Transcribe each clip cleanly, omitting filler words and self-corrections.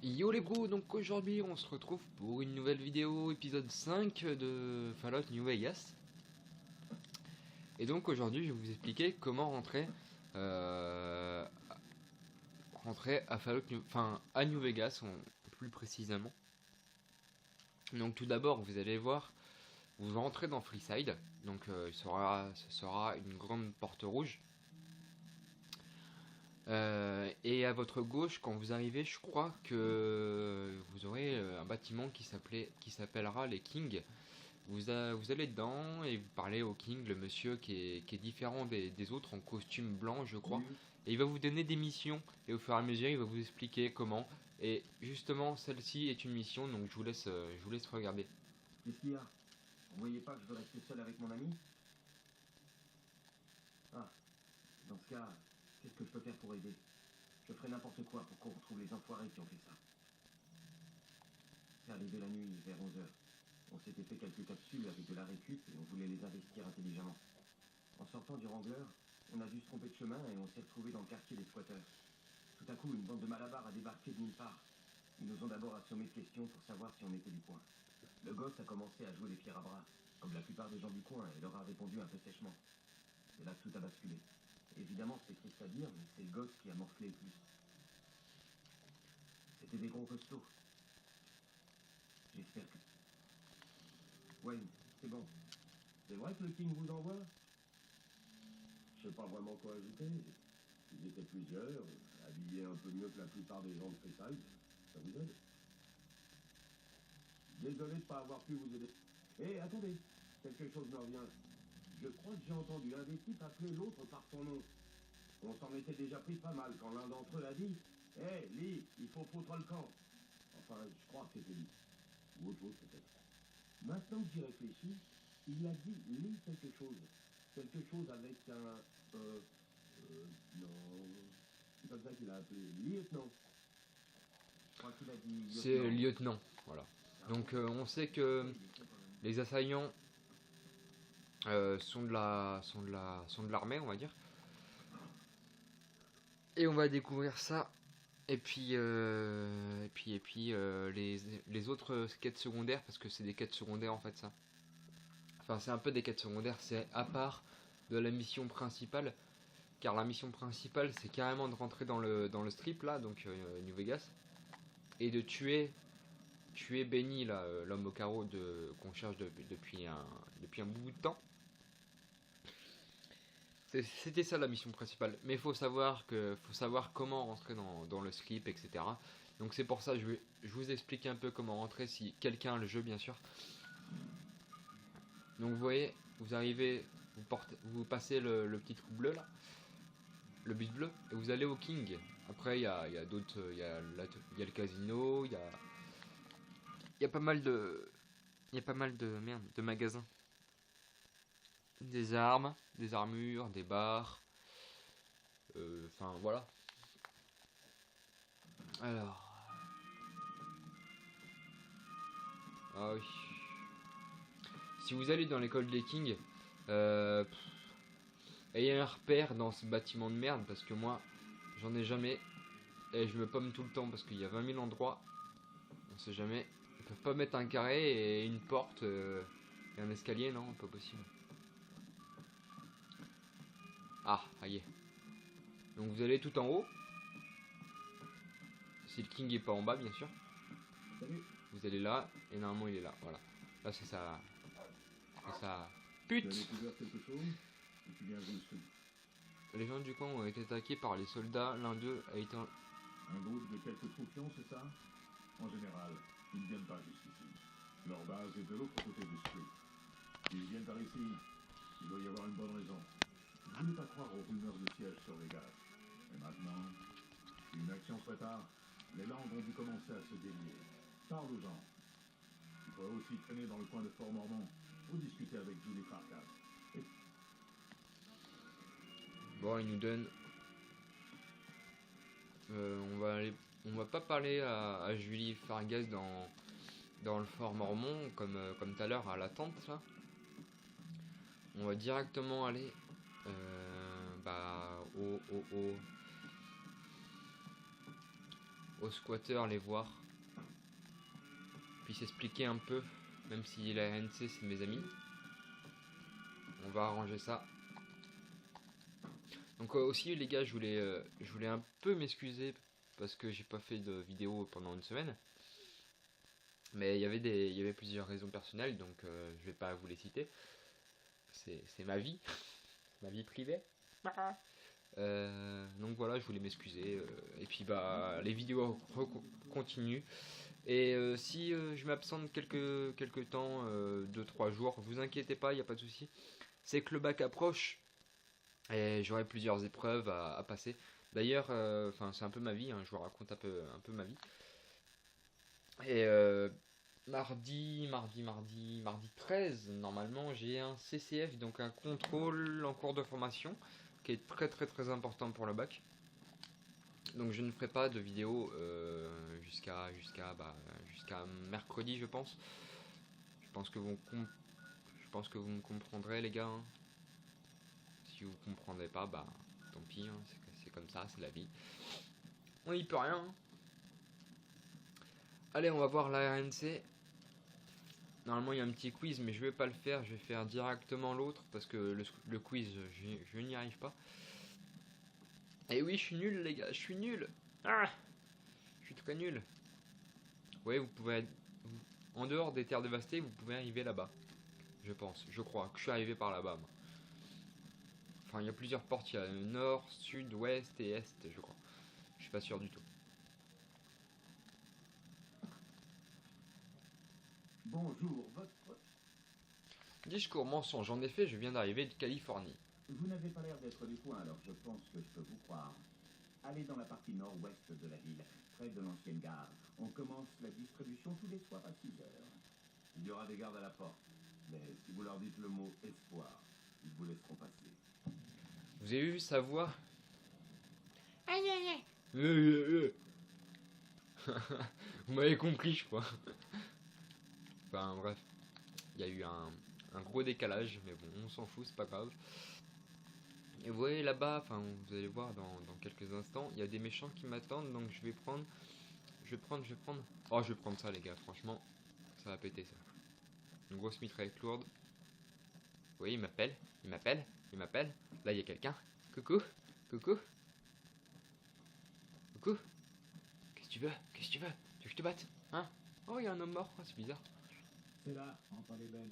Yo les bros, donc aujourd'hui on se retrouve pour une nouvelle vidéo, épisode 5 de Fallout New Vegas. Et donc aujourd'hui je vais vous expliquer comment euh, rentrer à à New Vegas, plus précisément. Donc tout d'abord vous allez voir, vous rentrez dans Freeside, donc ce sera une grande porte rouge. Et à votre gauche, quand vous arrivez, je crois que vous aurez un bâtiment qui s'appellera les Kings. Vous allez dedans et vous parlez au King, le monsieur qui est différent des autres en costume blanc, je crois. Et il va vous donner des missions et au fur et à mesure, il va vous expliquer comment. Et justement, celle-ci est une mission, donc je vous laisse regarder. Qu'est-ce qu'il y a? Vous voyez pas que je veux rester seul avec mon ami? Ah, dans ce cas, qu'est-ce que je peux faire pour aider? Je ferai n'importe quoi pour qu'on retrouve les enfoirés qui ont fait ça. C'est arrivé la nuit, vers 11 h. On s'était fait quelques capsules avec de la récup et on voulait les investir intelligemment. En sortant du Wrangler, on a dû se tromper de chemin et on s'est retrouvé dans le quartier des squatteurs. Tout à coup, une bande de malabars a débarqué de nulle part. Ils nous ont d'abord assommés de questions pour savoir si on était du coin. Le gosse a commencé à jouer les fiers à bras, comme la plupart des gens du coin, et leur a répondu un peu sèchement. C'est là que tout a basculé. Évidemment, c'est triste à dire, mais c'est le gosse qui a morflé le plus. C'était des gros costauds. J'espère que... Wayne, c'est bon. C'est vrai que le King vous envoie? Je sais pas vraiment quoi ajouter. Ils étaient plusieurs, habillés un peu mieux que la plupart des gens de Freeside. Ça vous aide? Désolé de pas avoir pu vous aider. Hé, attendez, quelque chose me revient. Je crois que j'ai entendu un des types appeler l'autre par son nom. On s'en était déjà pris pas mal quand l'un d'entre eux a dit Hé, Lee, il faut foutre le camp. Enfin, je crois que c'était Lee. Ou autre chose peut-être. Maintenant que j'y réfléchis, il a dit Lee quelque chose. Quelque chose avec un... non... C'est comme ça qu'il a appelé lieutenant. Je crois qu'il a dit C'est lieutenant. lieutenant, voilà. Donc on sait que les assaillants sont de l'armée, on va dire. Et on va découvrir ça. Et puis, les autres quêtes secondaires, parce que c'est des quêtes secondaires en fait ça. Enfin c'est un peu des quêtes secondaires, c'est à part de la mission principale. Car la mission principale c'est carrément de rentrer dans le strip là, donc New Vegas. Et de tuer Benny là, l'homme au carreau qu'on cherche depuis un bout de temps. C'était ça la mission principale. Mais il faut savoir comment rentrer dans le script, etc. Donc c'est pour ça que je vous explique un peu comment rentrer si quelqu'un a le jeu bien sûr. Donc vous voyez, vous arrivez, vous passez le petit trou bleu là, le bus bleu, et vous allez au King. Après il y a d'autres, il y a le casino, il y a pas mal de magasins. Des armes, des armures, des bars. Enfin voilà. Alors. Ah oui. Si vous allez dans l'école des Kings, ayez un repère dans ce bâtiment de merde parce que moi, j'en ai jamais. Et je me pomme tout le temps parce qu'il y a 20 000 endroits. On sait jamais. Ils peuvent pas mettre un carré et une porte et un escalier, non, pas possible. Ah, ça y est. Donc vous allez tout en haut. Si le King est pas en bas, bien sûr. Salut. Vous allez là, et normalement il est là, voilà. Là c'est ça. C'est ça. Tu as Pute! découvert quelque chose? Ou tu viens juste... Les gens du coin ont été attaqués par les soldats, l'un d'eux a été... Un groupe de quelques troufions, c'est ça? En général, ils ne viennent pas jusqu'ici. Leur base est de l'autre côté du street. S'ils viennent par ici, il doit y avoir une bonne raison. Je ne voulais pas croire aux rumeurs de siège sur les gaz. Mais maintenant, si une action se prépare, les langues ont dû commencer à se délier. Parle aux gens. Tu pourrais aussi traîner dans le coin de Fort Mormon ou discuter avec Julie Farkas. Et Bon, il nous donne... On va pas parler à Julie Fargas dans le fort Mormon, comme tout à l'heure à la tente, là. On va directement aller aux squatteurs les voir. Puis s'expliquer un peu, même si la RNC c'est mes amis. On va arranger ça. Donc aussi les gars, je voulais un peu m'excuser parce que j'ai pas fait de vidéo pendant une semaine. Mais il y avait plusieurs raisons personnelles, donc je vais pas vous les citer. C'est ma vie, ma vie privée. Donc voilà, je voulais m'excuser. Et puis bah les vidéos continuent. Et si je m'absente quelques temps, 2-3 jours, vous inquiétez pas, il n'y a pas de souci. C'est que le bac approche et j'aurai plusieurs épreuves à passer. D'ailleurs, c'est un peu ma vie, hein, je vous raconte un peu ma vie. Et mardi 13, normalement, j'ai un CCF, donc un contrôle en cours de formation, qui est très important pour le bac. Donc je ne ferai pas de vidéo jusqu'à mercredi, je pense. Je pense que vous me comprendrez, les gars. Hein. Si vous comprendrez pas, bah tant pis, hein, c'est comme ça, c'est la vie. On y peut rien. Hein. Allez, on va voir la RNC. Normalement, il y a un petit quiz, mais je vais pas le faire. Je vais faire directement l'autre parce que le quiz, je n'y arrive pas. Et oui, je suis nul, les gars, je suis nul. Ah, je suis très nul. Ouais, vous pouvez en dehors des terres dévastées, vous pouvez arriver là-bas. Je pense, je crois que je suis arrivé par là-bas. Enfin, il y a plusieurs portes. Il y a nord, sud, ouest et est, je crois. Je suis pas sûr du tout. Bonjour, votre... Discours mensonge. En effet, je viens d'arriver de Californie. Vous n'avez pas l'air d'être du coin, alors je pense que je peux vous croire. Allez dans la partie nord-ouest de la ville, près de l'ancienne gare. On commence la distribution tous les soirs à 6 heures. Il y aura des gardes à la porte. Mais si vous leur dites le mot espoir, ils vous laisseront passer. Vous avez vu sa voix? Aïe aïe aïe. Vous m'avez compris, je crois. Enfin bref, il y a eu un gros décalage, mais bon, on s'en fout, c'est pas grave. Et vous voyez là-bas, enfin vous allez voir dans quelques instants, il y a des méchants qui m'attendent, donc je vais prendre. Oh, je vais prendre ça, les gars, franchement, ça va péter ça. Une grosse mitraillette lourde. Oui, il m'appelle. Là, il y a quelqu'un. Coucou. Coucou. Qu'est-ce que tu veux? Tu veux que je te batte? Hein? Oh, il y a un homme mort. Oh, c'est bizarre. C'est là, en Palais-Belle.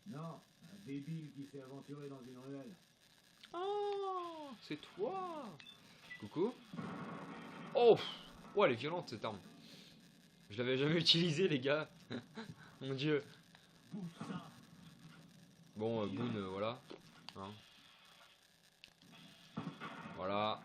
Non, un débile qui s'est aventuré dans une ruelle. Oh, c'est toi. Coucou. Oh, oh, elle est violente cette arme. Je l'avais jamais utilisée, les gars. Mon dieu. Bon, Boone, voilà. Hein. Voilà.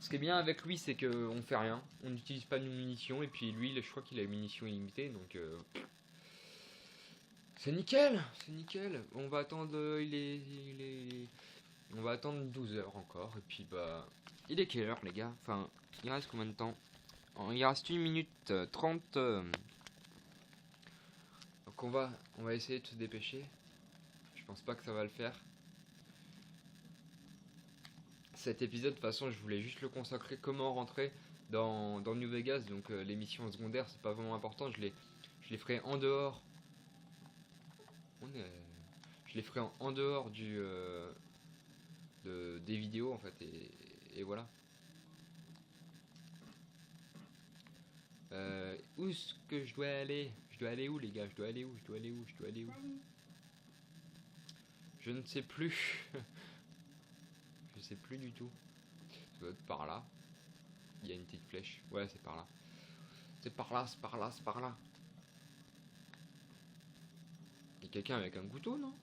Ce qui est bien avec lui, c'est qu'on fait rien. On n'utilise pas de munitions. Et puis lui, je crois qu'il a une munition illimitée. Donc c'est nickel. C'est nickel. On va attendre. On va attendre 12 heures encore. Et puis bah. Il est quelle heure, les gars? Enfin, il reste combien de temps? Il reste 1 minute 30. Donc on va essayer de se dépêcher. Je pense pas que ça va le faire. Cet épisode, de toute façon, je voulais juste le consacrer comment rentrer dans New Vegas. Donc les missions secondaires, c'est pas vraiment important. Je les ferai en dehors. Je les ferai en dehors des vidéos en fait. Et voilà. Où est-ce que je dois aller? Je dois aller où, les gars? Je dois aller où? Je ne sais plus. Je sais plus du tout. Ça doit être par là. Il y a une petite flèche. Ouais, c'est par là. C'est par là. Il y a quelqu'un avec un couteau, non?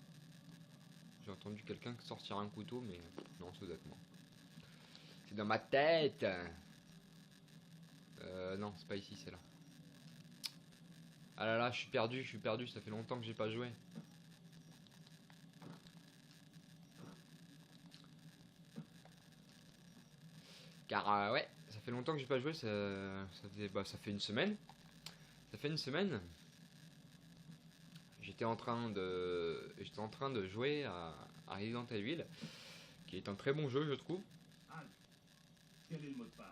J'ai entendu quelqu'un sortir un couteau, mais non, c'est doit être moi. C'est dans ma tête. Non, c'est pas ici, c'est là. Ah là là, je suis perdu, ça fait longtemps que j'ai pas joué. Car ouais, ça fait longtemps que j'ai pas joué, ça fait une semaine. J'étais en train de jouer à Resident Evil, qui est un très bon jeu, je trouve. Quel est le mot de passe?